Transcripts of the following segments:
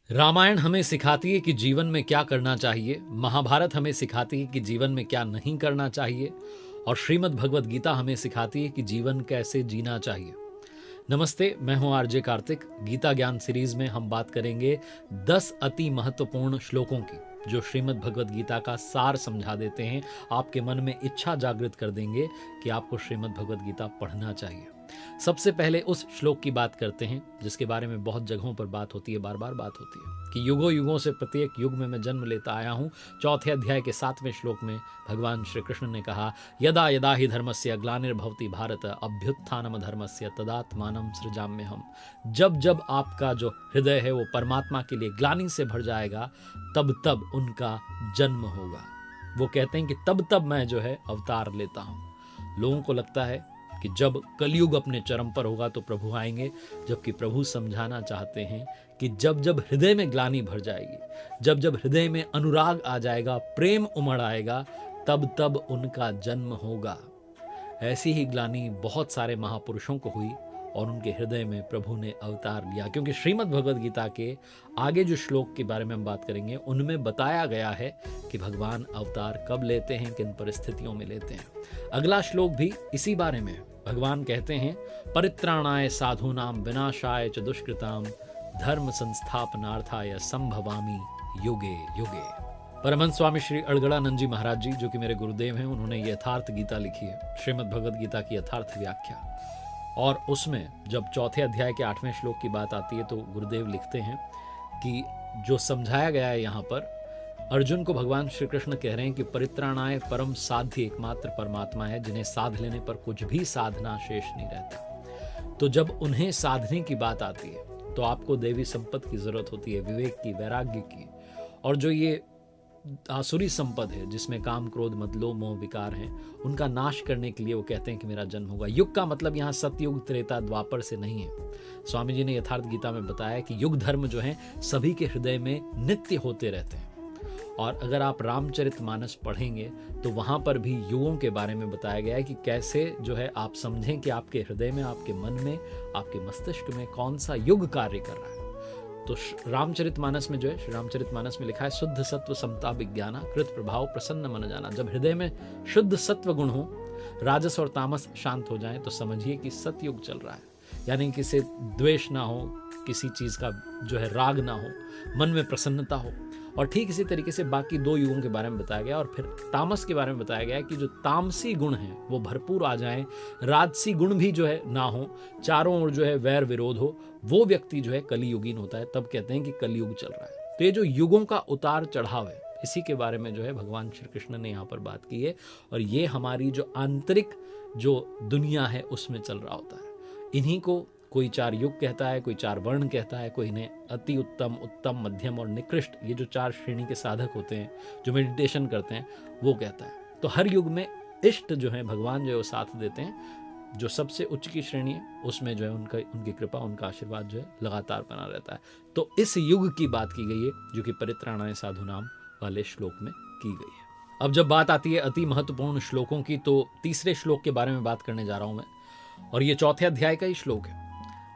रामायण हमें सिखाती है कि जीवन में क्या करना चाहिए, महाभारत हमें सिखाती है कि जीवन में क्या नहीं करना चाहिए, और श्रीमद् भगवद गीता हमें सिखाती है कि जीवन कैसे जीना चाहिए। नमस्ते, मैं हूं आरजे कार्तिक। गीता ज्ञान सीरीज में हम बात करेंगे 10 अति महत्वपूर्ण श्लोकों की, जो श्रीमद् भगवद गीता का सार समझा देते हैं, आपके मन में इच्छा जागृत कर देंगे कि आपको श्रीमद् भगवद गीता पढ़ना चाहिए। सबसे पहले उस श्लोक की बात करते हैं जिसके बारे में बहुत जगहों पर बात होती है, बार बार बात होती है कि युगों युगों से प्रत्येक युग में मैं जन्म लेता आया हूँ। चौथे अध्याय के 7वें श्लोक में भगवान श्री कृष्ण ने कहा, यदा यदा ही धर्मस्य ग्लानिर्भवति भारत अभ्युत्थानम धर्मस्य तदात्मानं सृजाम्यहम्। जब जब आपका जो हृदय है वो परमात्मा के लिए ग्लानि से भर जाएगा, तब तब उनका जन्म होगा। वो कहते हैं कि तब तब मैं जो है अवतार लेता हूँ। लोगों को लगता है कि जब कलयुग अपने चरम पर होगा तो प्रभु आएंगे, जबकि प्रभु समझाना चाहते हैं कि जब जब हृदय में ग्लानि भर जाएगी, जब जब हृदय में अनुराग आ जाएगा, प्रेम उमड़ आएगा, तब तब उनका जन्म होगा। ऐसी ही ग्लानि बहुत सारे महापुरुषों को हुई और उनके हृदय में प्रभु ने अवतार लिया। क्योंकि श्रीमद् भगवद गीता के आगे जो श्लोक के बारे में हम बात करेंगे, उनमें बताया गया है कि भगवान अवतार कब लेते हैं, किन परिस्थितियों में लेते हैं। अगला श्लोक भी इसी बारे में। भगवान कहते हैं, परित्राणाय साधूनाम विनाशाय च दुष्कृताम धर्म संस्थापनार्थाय संभवामि युगे युगे। परमहंस स्वामी श्री अड़गड़ानंद जी महाराज जी, जो कि मेरे गुरुदेव हैं, उन्होंने यथार्थ गीता लिखी है, श्रीमद् भगवद गीता की यथार्थ व्याख्या। और उसमें जब चौथे अध्याय के 8वें श्लोक की बात आती है तो गुरुदेव लिखते हैं कि जो समझाया गया है यहाँ पर, अर्जुन को भगवान श्री कृष्ण कह रहे हैं कि परित्राणाय परम साध्य एकमात्र परमात्मा है, जिन्हें साध लेने पर कुछ भी साधना शेष नहीं रहता। तो जब उन्हें साधने की बात आती है तो आपको देवी संपत्ति की जरूरत होती है, विवेक की, वैराग्य की। और जो ये आसुरी संपद है जिसमें काम, क्रोध, मद, लोभ, मोह, विकार हैं, उनका नाश करने के लिए वो कहते हैं कि मेरा जन्म होगा। युग का मतलब यहाँ सतयुग, त्रेता, द्वापर से नहीं है। स्वामी जी ने यथार्थ गीता में बताया कि युग धर्म जो है सभी के हृदय में नित्य होते रहते हैं। और अगर आप रामचरितमानस पढ़ेंगे तो वहां पर भी युगों के बारे में बताया गया है कि कैसे जो है आप समझें कि आपके हृदय में, आपके मन में, आपके मस्तिष्क में कौन सा युग कार्य कर रहा है। तो रामचरितमानस में जो है, श्री रामचरितमानस में लिखा है, शुद्ध सत्व समता विज्ञाना कृत प्रभाव प्रसन्न मन जाना। जब हृदय में शुद्ध सत्व गुण हो, राजस और तामस शांत हो जाए, तो समझिए कि सतयुग चल रहा है। यानी किसी द्वेष ना हो, किसी चीज का जो है राग ना हो, मन में प्रसन्नता हो। और ठीक इसी तरीके से बाकी 2 युगों के बारे में बताया गया। और फिर तामस के बारे में बताया गया है कि जो तामसी गुण हैं वो भरपूर आ जाएं, राजसी गुण भी जो है ना हो, चारों ओर जो है वैर विरोध हो, वो व्यक्ति जो है कलियुगीन होता है। तब कहते हैं कि कलियुग चल रहा है। तो ये जो युगों का उतार चढ़ाव है, इसी के बारे में जो है भगवान श्री कृष्ण ने यहाँ पर बात की है। और ये हमारी जो आंतरिक जो दुनिया है उसमें चल रहा होता है। इन्हीं को कोई 4 युग कहता है, कोई 4 वर्ण कहता है, कोई इन्हें अति उत्तम, उत्तम, मध्यम और निकृष्ट, ये जो 4 श्रेणी के साधक होते हैं जो मेडिटेशन करते हैं, वो कहता है। तो हर युग में इष्ट जो है भगवान जो है वो साथ देते हैं। जो सबसे उच्च की श्रेणी है उसमें जो है उनकी कृपा, उनका आशीर्वाद जो है लगातार बना रहता है। तो इस युग की बात की गई है जो कि परित्राणाय साधूनाम वाले श्लोक में की गई है। अब जब बात आती है अति महत्वपूर्ण श्लोकों की, तो तीसरे श्लोक के बारे में बात करने जा रहा हूं मैं, और ये चौथे अध्याय का ही श्लोक है।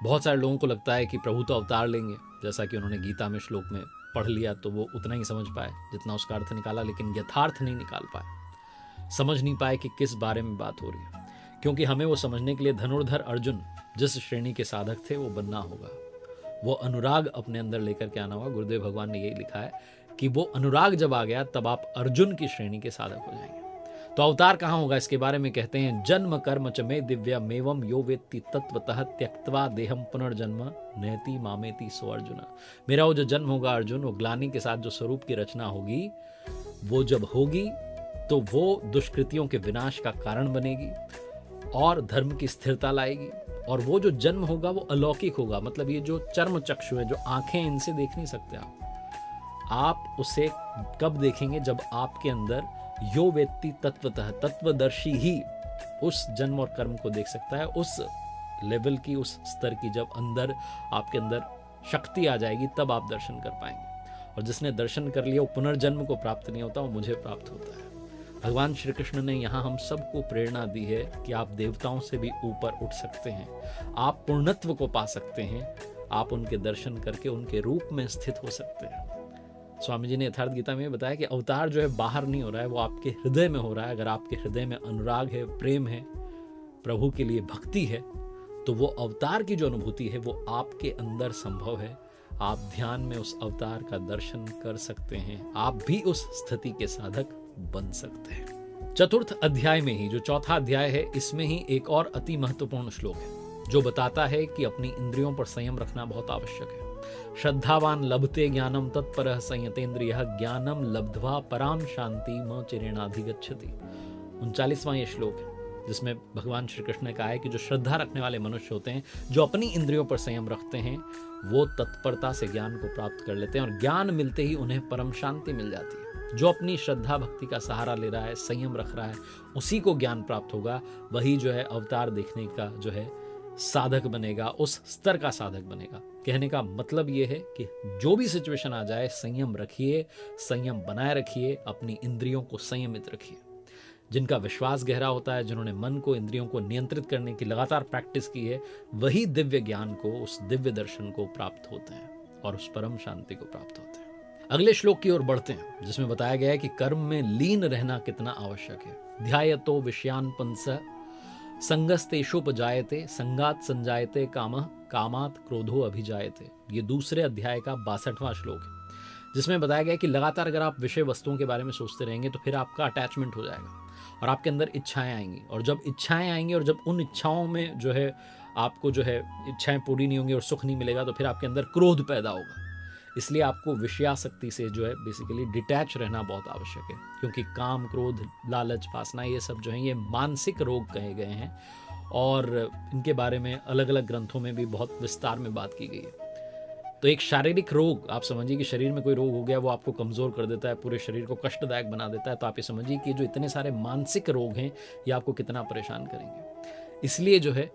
बहुत सारे लोगों को लगता है कि प्रभु तो अवतार लेंगे, जैसा कि उन्होंने गीता में श्लोक में पढ़ लिया तो वो उतना ही समझ पाए जितना उसका अर्थ निकाला, लेकिन यथार्थ नहीं निकाल पाए, समझ नहीं पाए कि किस बारे में बात हो रही है। क्योंकि हमें वो समझने के लिए धनुर्धर अर्जुन जिस श्रेणी के साधक थे वो बनना होगा, वो अनुराग अपने अंदर लेकर के आना होगा। गुरुदेव भगवान ने यही लिखा है कि वो अनुराग जब आ गया तब आप अर्जुन की श्रेणी के साधक हो जाएंगे। तो अवतार कहाँ होगा, इसके बारे में कहते हैं, जन्म कर्म च मे दिव्यम एवं यो वेत्ति तत्वतः त्यक्त्वा देहम पुनर्जन्म नयति मामेति सो अर्जुन। मेरा वो जो जन्म होगा अर्जुन, वो ग्लानि के साथ जो स्वरूप की रचना होगी, वो जब होगी तो वो दुष्कृतियों के विनाश का कारण बनेगी और धर्म की स्थिरता लाएगी। और वो जो जन्म होगा वो अलौकिक होगा। मतलब ये जो चर्म चक्षु है, जो आंखें, इनसे देख नहीं सकते आप उसे कब देखेंगे, जब आपके अंदर यो वेत्ति तत्वतः, तत्वदर्शी ही उस जन्म और कर्म को देख सकता है। उस लेवल की, उस स्तर की जब अंदर आपके अंदर शक्ति आ जाएगी, तब आप दर्शन कर पाएंगे। और जिसने दर्शन कर लिया वो पुनर्जन्म को प्राप्त नहीं होता, वो मुझे प्राप्त होता है। भगवान श्री कृष्ण ने यहाँ हम सबको प्रेरणा दी है कि आप देवताओं से भी ऊपर उठ सकते हैं, आप पूर्णत्व को पा सकते हैं, आप उनके दर्शन करके उनके रूप में स्थित हो सकते हैं। स्वामी जी ने यथार्थ गीता में बताया कि अवतार जो है बाहर नहीं हो रहा है, वो आपके हृदय में हो रहा है। अगर आपके हृदय में अनुराग है, प्रेम है, प्रभु के लिए भक्ति है, तो वो अवतार की जो अनुभूति है वो आपके अंदर संभव है। आप ध्यान में उस अवतार का दर्शन कर सकते हैं, आप भी उस स्थिति के साधक बन सकते हैं। चतुर्थ अध्याय में ही, जो चौथा अध्याय है, इसमें ही एक और अति महत्वपूर्ण श्लोक है जो बताता है कि अपनी इंद्रियों पर संयम रखना बहुत आवश्यक है। श्रद्धावान लभते ज्ञानम तत्परः संयतेन्द्रियः ज्ञानम लब्ध्वा पराम शांति म चिरेणाधिगच्छति। 39वां ये श्लोक है जिसमें भगवान श्री कृष्ण ने कहा है कि जो श्रद्धा रखने वाले मनुष्य होते हैं, जो अपनी इंद्रियों पर संयम रखते हैं, वो तत्परता से ज्ञान को प्राप्त कर लेते हैं और ज्ञान मिलते ही उन्हें परम शांति मिल जाती है। जो अपनी श्रद्धा भक्ति का सहारा ले रहा है, संयम रख रहा है, उसी को ज्ञान प्राप्त होगा। वही जो है अवतार देखने का जो है साधक बनेगा, उस स्तर का साधक बनेगा। कहने का मतलब ये है कि जो भी सिचुएशन आ जाए, संयम रखिए, संयम बनाए रखिए, अपनी इंद्रियों को संयमित रखिए। जिनका विश्वास गहरा होता है, जिन्होंने मन को, इंद्रियों को नियंत्रित करने की लगातार प्रैक्टिस की है, वही दिव्य ज्ञान को, उस दिव्य दर्शन को प्राप्त होते हैं और उस परम शांति को प्राप्त होते हैं। अगले श्लोक की ओर बढ़ते हैं जिसमें बताया गया है कि कर्म में लीन रहना कितना आवश्यक है। ध्यायतो विषयान पंसः संगस्तेषुपजायते संगात संजायते कामः कामात क्रोधो अभिजायते। ये दूसरे अध्याय का 62वां श्लोक है जिसमें बताया गया है कि लगातार अगर आप विषय वस्तुओं के बारे में सोचते रहेंगे तो फिर आपका अटैचमेंट हो जाएगा और आपके अंदर इच्छाएं आएंगी, और जब इच्छाएं आएंगी और जब उन इच्छाओं में जो है आपको जो है इच्छाएं पूरी नहीं होंगी और सुख नहीं मिलेगा, तो फिर आपके अंदर क्रोध पैदा होगा। इसलिए आपको विषयासक्ति से जो है बेसिकली डिटैच रहना बहुत आवश्यक है, क्योंकि काम, क्रोध, लालच, वासना, ये सब जो है ये मानसिक रोग कहे गए हैं और इनके बारे में अलग अलग ग्रंथों में भी बहुत विस्तार में बात की गई है। तो एक शारीरिक रोग, आप समझिए कि शरीर में कोई रोग हो गया, वो आपको कमज़ोर कर देता है, पूरे शरीर को कष्टदायक बना देता है, तो आप ये समझिए कि जो इतने सारे मानसिक रोग हैं ये आपको कितना परेशान करेंगे। इसलिए जो है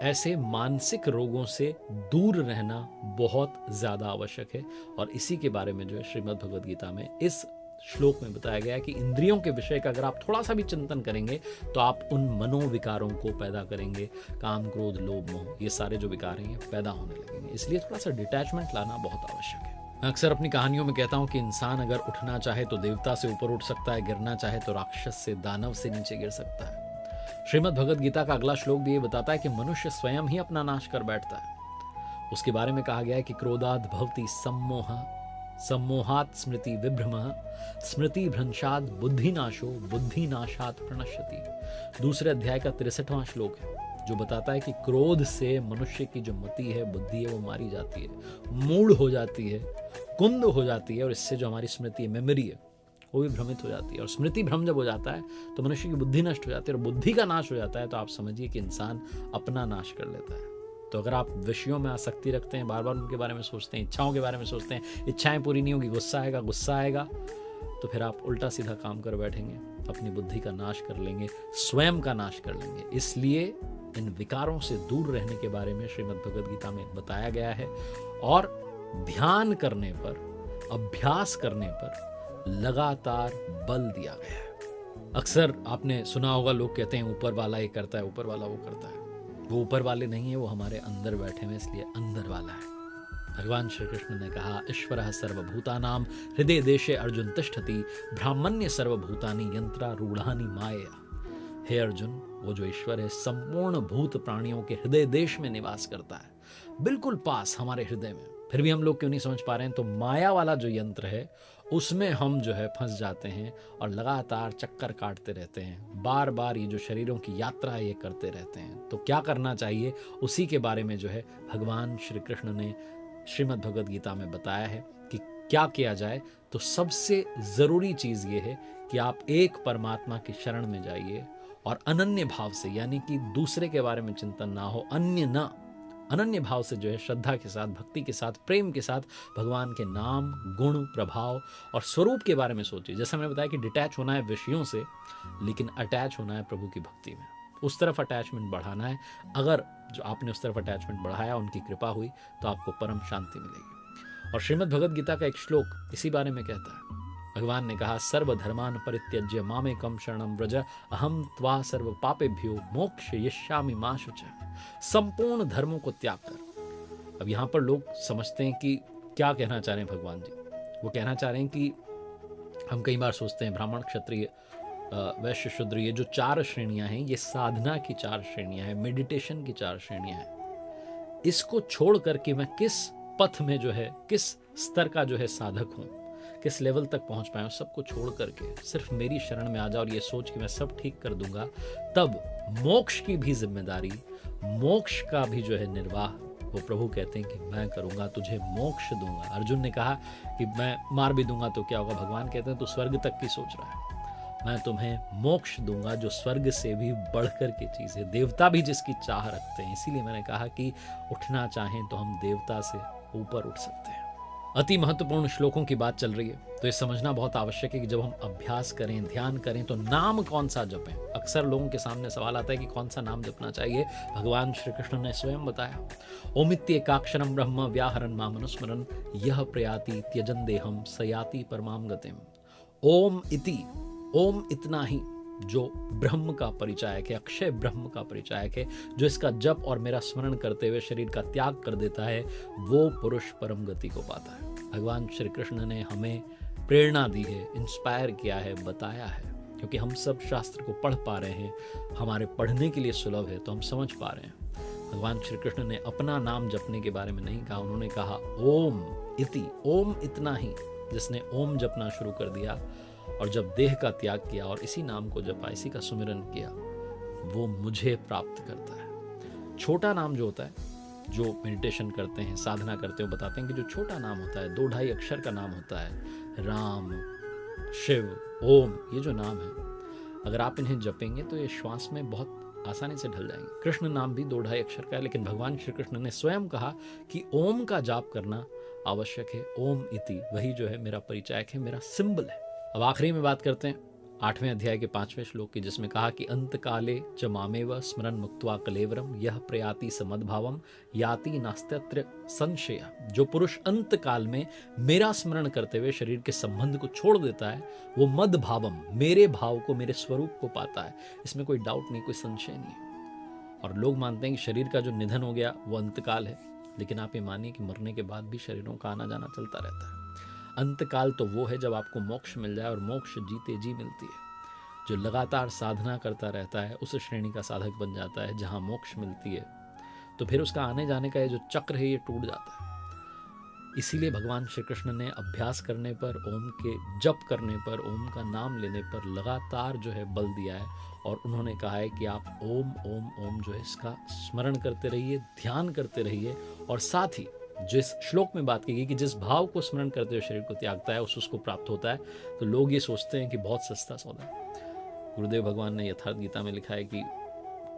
ऐसे मानसिक रोगों से दूर रहना बहुत ज़्यादा आवश्यक है और इसी के बारे में जो है श्रीमद् भगवद गीता में इस श्लोक में बताया गया है कि इंद्रियों के विषय का अगर आप थोड़ा सा भी चिंतन करेंगे तो आप उन मनोविकारों को पैदा करेंगे। काम, क्रोध, लोभ, मोह, ये सारे जो विकार हैं ये पैदा होने लगेंगे। इसलिए थोड़ा सा डिटैचमेंट लाना बहुत आवश्यक है। मैं अक्सर अपनी कहानियों में कहता हूँ कि इंसान अगर उठना चाहे तो देवता से ऊपर उठ सकता है, गिरना चाहे तो राक्षस से, दानव से नीचे गिर सकता है। श्रीमद् भगवद गीता का अगला श्लोक भी ये बताता है कि मनुष्य स्वयं ही अपना नाश कर बैठता है। उसके बारे में कहा गया है कि क्रोधात् भवति सम्मोहः सम्मोहात् स्मृति विभ्रमः स्मृति भ्रंशात् बुद्धिनाशो बुद्धिनाशात् प्रणश्यति। दूसरे अध्याय का 63वां श्लोक है जो बताता है कि क्रोध से मनुष्य की जो मति है, बुद्धि है, वो मारी जाती है, मूढ़ हो जाती है, कुंद हो जाती है और इससे जो हमारी स्मृति है, मेमोरी है, वो भी भ्रमित हो जाती है। और स्मृति भ्रम जब हो जाता है तो मनुष्य की बुद्धि नष्ट हो जाती है और बुद्धि का नाश हो जाता है तो आप समझिए कि इंसान अपना नाश कर लेता है। तो अगर आप विषयों में आसक्ति रखते हैं, बार बार उनके बारे में सोचते हैं, इच्छाओं के बारे में सोचते हैं, इच्छाएं पूरी नहीं होगी, गुस्सा आएगा, तो फिर आप उल्टा सीधा काम कर बैठेंगे, अपनी बुद्धि का नाश कर लेंगे, स्वयं का नाश कर लेंगे। इसलिए इन विकारों से दूर रहने के बारे में श्रीमद् भगवद गीता में बताया गया है और ध्यान करने पर, अभ्यास करने पर लगातार बल दिया गया है। अक्सर आपने सुना होगा, लोग कहते हैं ऊपर वाला ये करता है, ऊपर वाला वो करता है। वो ऊपर वाले नहीं है, वो हमारे अंदर बैठे हैं, इसलिए अंदर वाला है। भगवान श्री कृष्ण ने कहा, ईश्वरः सर्वभूतानां हृदय देशे अर्जुन तिष्ठति ब्राह्मण्य सर्वभूतानि यंत्रारूढ़ानि माया। हे अर्जुन, वो जो ईश्वर है संपूर्ण भूत प्राणियों के हृदय देश में निवास करता है, बिल्कुल पास हमारे हृदय में। फिर भी हम लोग क्यों नहीं समझ पा रहे हैं? तो माया वाला जो यंत्र है उसमें हम जो है फंस जाते हैं और लगातार चक्कर काटते रहते हैं, बार बार ये जो शरीरों की यात्रा है ये करते रहते हैं। तो क्या करना चाहिए, उसी के बारे में जो है भगवान श्री कृष्ण ने श्रीमद् भगवद गीता में बताया है कि क्या किया जाए। तो सबसे ज़रूरी चीज़ ये है कि आप एक परमात्मा की शरण में जाइए और अनन्य भाव से, यानी कि दूसरे के बारे में चिंतन ना हो, अन्य ना, अनन्य भाव से जो है श्रद्धा के साथ, भक्ति के साथ, प्रेम के साथ भगवान के नाम, गुण, प्रभाव और स्वरूप के बारे में सोचिए। जैसा मैंने बताया कि डिटैच होना है विषयों से, लेकिन अटैच होना है प्रभु की भक्ति में, उस तरफ अटैचमेंट बढ़ाना है। अगर जो आपने उस तरफ अटैचमेंट बढ़ाया, उनकी कृपा हुई, तो आपको परम शांति मिलेगी। और श्रीमद् भगवद गीता का एक श्लोक इसी बारे में कहता है। भगवान ने कहा, सर्वधर्मान् परित्यज्य मामेकं शरणं व्रज अहम त्वा सर्व पापेभ्यो मोक्षयिष्यामि मा शुचः। संपूर्ण धर्मों को त्याग कर अब यहाँ पर लोग समझते हैं कि क्या कहना चाह रहे हैं भगवान जी। वो कहना चाह रहे हैं कि हम कई बार सोचते हैं ब्राह्मण, क्षत्रिय, वैश्य, शूद्र, ये जो 4 श्रेणियां हैं, ये साधना की 4 श्रेणियां हैं, मेडिटेशन की 4 श्रेणियां हैं। इसको छोड़ करके मैं किस पथ में जो है, किस स्तर का जो है साधक हूँ, किस लेवल तक पहुंच पाया हूँ, सबको छोड़ करके सिर्फ मेरी शरण में आ जाओ और ये सोच कि मैं सब ठीक कर दूंगा, तब मोक्ष की भी जिम्मेदारी, मोक्ष का भी जो है निर्वाह वो प्रभु कहते हैं कि मैं करूंगा, तुझे मोक्ष दूंगा। अर्जुन ने कहा कि मैं मार भी दूंगा तो क्या होगा, भगवान कहते हैं तू स्वर्ग तक की सोच रहा है, मैं तुम्हें मोक्ष दूंगा जो स्वर्ग से भी बढ़कर की चीज है, देवता भी जिसकी चाह रखते हैं। इसीलिए मैंने कहा कि उठना चाहें तो हम देवता से ऊपर उठ सकते हैं। अति महत्वपूर्ण श्लोकों की बात चल रही है, तो ये समझना बहुत आवश्यक है कि जब हम अभ्यास करें, ध्यान करें, तो नाम कौन सा जपें। अक्सर लोगों के सामने सवाल आता है कि कौन सा नाम जपना चाहिए। भगवान श्री कृष्ण ने स्वयं बताया, ओमित्येकाक्षरं ब्रह्म व्याहरन् मामनुस्मरन् यह प्रयाति त्यजन देहम सयाति परमाम गतिम। ओम इति, ओम इतना ही, जो ब्रह्म का परिचायक है, अक्षय ब्रह्म का परिचायक है, जो इसका जप और मेरा स्मरण करते हुए शरीर का त्याग कर देता है, वो पुरुष परम गति को पाता है। भगवान श्री कृष्ण ने हमें प्रेरणा दी है, इंस्पायर किया है, बताया है, क्योंकि हम सब शास्त्र को पढ़ पा रहे हैं, हमारे पढ़ने के लिए सुलभ है तो हम समझ पा रहे हैं। भगवान श्री कृष्ण ने अपना नाम जपने के बारे में नहीं कहा, उन्होंने कहा ओम इति, ओम इतना ही। जिसने ओम जपना शुरू कर दिया और जब देह का त्याग किया और इसी नाम को जपा, इसी का सुमिरन किया, वो मुझे प्राप्त करता है। छोटा नाम जो होता है, जो मेडिटेशन करते हैं, साधना करते हैं, बताते हैं कि जो छोटा नाम होता है, 2-2.5 अक्षर का नाम होता है, राम, शिव, ओम, ये जो नाम है, अगर आप इन्हें जपेंगे तो ये श्वास में बहुत आसानी से ढल जाएंगे। कृष्ण नाम भी 2-2.5 अक्षर का है, लेकिन भगवान श्री कृष्ण ने स्वयं कहा कि ओम का जाप करना आवश्यक है। ओम इति, वही जो है मेरा परिचायक है, मेरा सिंबल है। अब आखिरी में बात करते हैं 8वें अध्याय के 5वें श्लोक की, जिसमें कहा कि अंत काले च मामेव स्मरन मुक्त्वा कलेवरम यह प्रयाति समद्भावम याति नास्त्यत्र संशय। जो पुरुष अंत काल में मेरा स्मरण करते हुए शरीर के संबंध को छोड़ देता है, वो मद भावम, मेरे भाव को, मेरे स्वरूप को पाता है। इसमें कोई डाउट नहीं, कोई संशय नहीं है। और लोग मानते हैं कि शरीर का जो निधन हो गया वो अंतकाल है, लेकिन आप ये मानिए कि मरने के बाद भी शरीरों का आना जाना चलता रहता है। अंतकाल तो वो है जब आपको मोक्ष मिल जाए, और मोक्ष जीते जी मिलती है। जो लगातार साधना करता रहता है उस श्रेणी का साधक बन जाता है जहां मोक्ष मिलती है, तो फिर उसका आने जाने का ये जो चक्र है ये टूट जाता है। इसीलिए भगवान श्री कृष्ण ने अभ्यास करने पर, ओम के जप करने पर, ओम का नाम लेने पर लगातार जो है बल दिया है, और उन्होंने कहा है कि आप ओम ओम ओम जो है इसका स्मरण करते रहिए, ध्यान करते रहिए। और साथ ही जिस श्लोक में बात की गई कि जिस भाव को स्मरण करते हुए शरीर को त्यागता है उसको प्राप्त होता है, तो लोग ये सोचते हैं कि बहुत सस्ता सौदा है। गुरुदेव भगवान ने यथार्थ गीता में लिखा है कि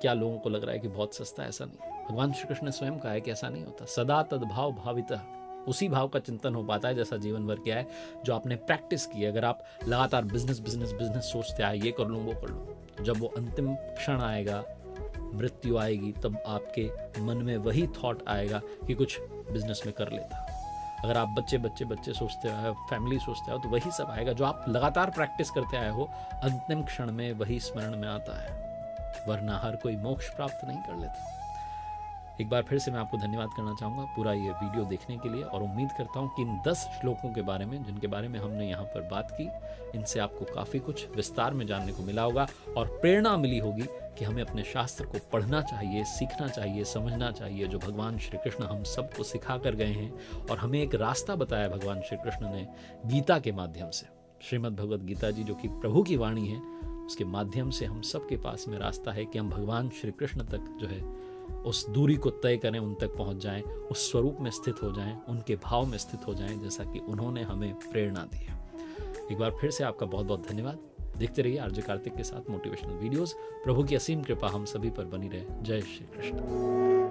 क्या लोगों को लग रहा है कि बहुत सस्ता है? ऐसा नहीं। भगवान श्री कृष्ण ने स्वयं कहा है कि ऐसा नहीं होता। सदा तद्भाव भावितः, उसी भाव का चिंतन हो पाता है जैसा जीवन भर किया है, जो आपने प्रैक्टिस की है। अगर आप लगातार बिजनेस बिजनेस बिजनेस सोचते आए, ये कर लूँ वो कर लूँ, जब वो अंतिम क्षण आएगा, मृत्यु आएगी, तब आपके मन में वही थॉट आएगा कि कुछ बिजनेस में कर लेता। अगर आप बच्चे बच्चे बच्चे सोचते आए, फैमिली सोचते हो, तो वही सब आएगा जो आप लगातार प्रैक्टिस करते आए हो, अंतिम क्षण में वही स्मरण में आता है, वरना हर कोई मोक्ष प्राप्त नहीं कर लेता। एक बार फिर से मैं आपको धन्यवाद करना चाहूँगा पूरा ये वीडियो देखने के लिए, और उम्मीद करता हूँ कि इन 10 श्लोकों के बारे में, जिनके बारे में हमने यहाँ पर बात की, इनसे आपको काफ़ी कुछ विस्तार में जानने को मिला होगा और प्रेरणा मिली होगी कि हमें अपने शास्त्र को पढ़ना चाहिए, सीखना चाहिए, समझना चाहिए, जो भगवान श्री कृष्ण हम सबको सिखा कर गए हैं। और हमें एक रास्ता बताया भगवान श्री कृष्ण ने गीता के माध्यम से, श्रीमद् भगवद गीता जी जो कि प्रभु की वाणी है, उसके माध्यम से हम सबके पास में रास्ता है कि हम भगवान श्री कृष्ण तक जो है उस दूरी को तय करें, उन तक पहुंच जाएं, उस स्वरूप में स्थित हो जाएं, उनके भाव में स्थित हो जाएं, जैसा कि उन्होंने हमें प्रेरणा दी है। एक बार फिर से आपका बहुत बहुत धन्यवाद। देखते रहिए आरजे कार्तिक के साथ मोटिवेशनल वीडियोस। प्रभु की असीम कृपा हम सभी पर बनी रहे। जय श्री कृष्ण।